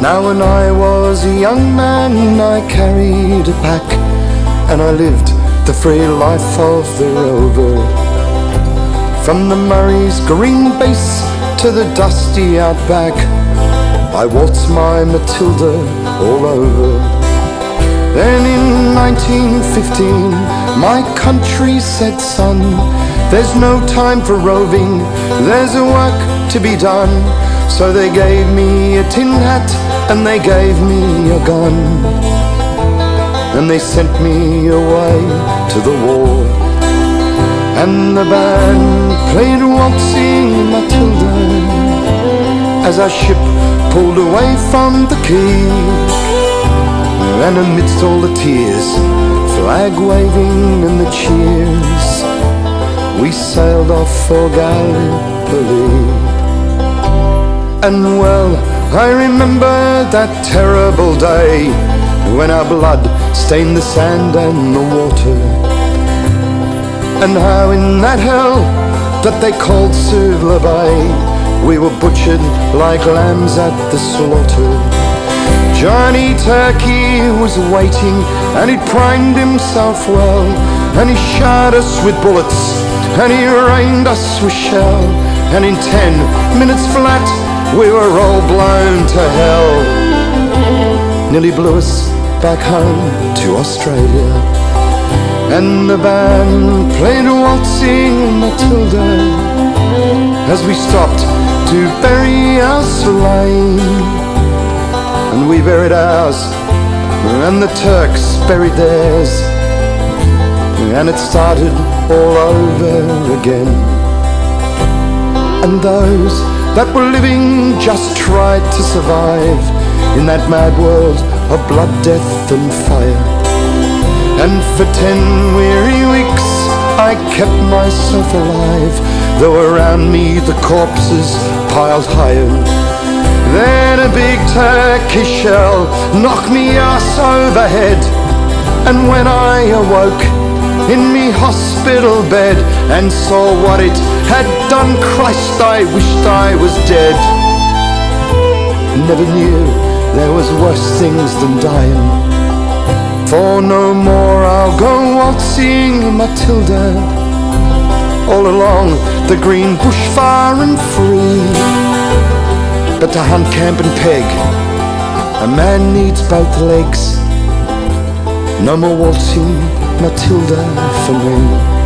Now when I was a young man I carried a pack, and I lived the free life of the rover. From the Murray's green base to the dusty outback, I waltzed my Matilda all over. Then in 1915 my country said, son, there's no time for roving, there's a work to be done. So they gave me a tin hat and they gave me a gun, and they sent me away to the war. And the band played Waltzing Matilda as our ship pulled away from the quay. And amidst all the tears, flag waving and the cheers, we sailed off for Gallipoli. And well, I remember that terrible day when our blood stained the sand and the water, and how in that hell that they called Suvla Bay we were butchered like lambs at the slaughter. Johnny Turkey was waiting and he primed himself well, and he shot us with bullets and he rained us with shell, and in 10 minutes flat we were all blown to hell. Nearly blew us back home to Australia. And the band played Waltzing Matilda as we stopped to bury our slain. And we buried ours, and the Turks buried theirs, and it started all over again. And those that were living just tried to survive in that mad world of blood, death and fire. And for 10 weary weeks I kept myself alive, though around me the corpses piled higher. Then a big Turkish shell knocked me arse overhead, and when I awoke in me hospital bed and saw what it had done, Christ, I wished I was dead. Never knew there was worse things than dying, for no more I'll go waltzing Matilda all along the green bush far and free. But to hunt, camp and peg, a man needs both legs. No more waltzing Matilda for me.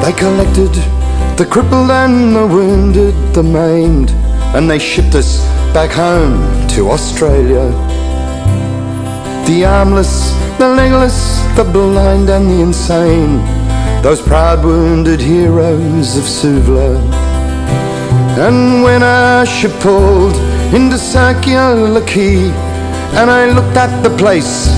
They collected the crippled and the wounded, the maimed, and they shipped us back home to Australia. The armless, the legless, the blind and the insane, those proud wounded heroes of Suvla. And when our ship pulled into Circular Quay, and I looked at the place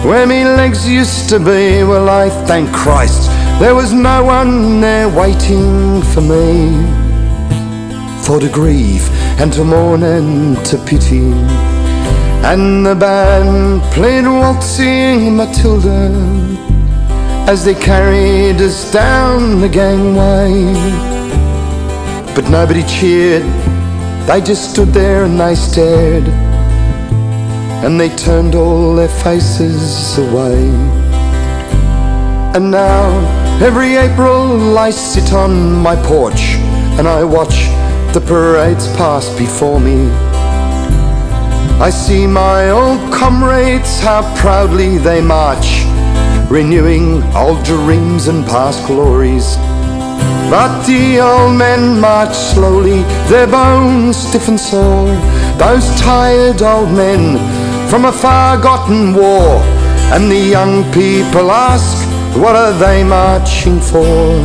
where me legs used to be, well, I thank Christ there was no one there waiting for me, for to grieve and to mourn and to pity. And the band played Waltzing Matilda as they carried us down the gangway. But nobody cheered, they just stood there and they stared, and they turned all their faces away. And now every April I sit on my porch and I watch the parades pass before me. I see my old comrades, how proudly they march, renewing old dreams and past glories. But the old men march slowly, their bones stiff and sore, those tired old men from a far-gotten war. And the young people ask, what are they marching for?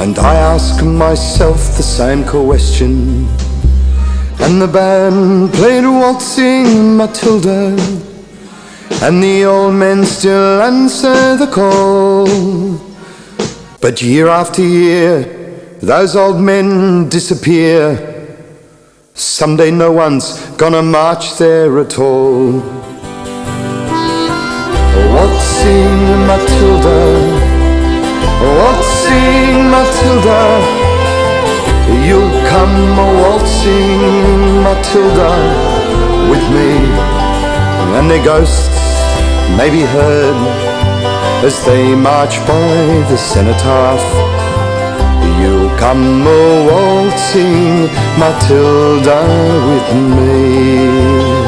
And I ask myself the same question. And the band played Waltzing Matilda, and the old men still answer the call. But year after year, those old men disappear. Someday no one's gonna march there at all. Waltzing Matilda, waltzing Matilda, you'll come waltzing Matilda with me. And their ghosts may be heard as they march by the cenotaph. You'll come waltzing Matilda with me.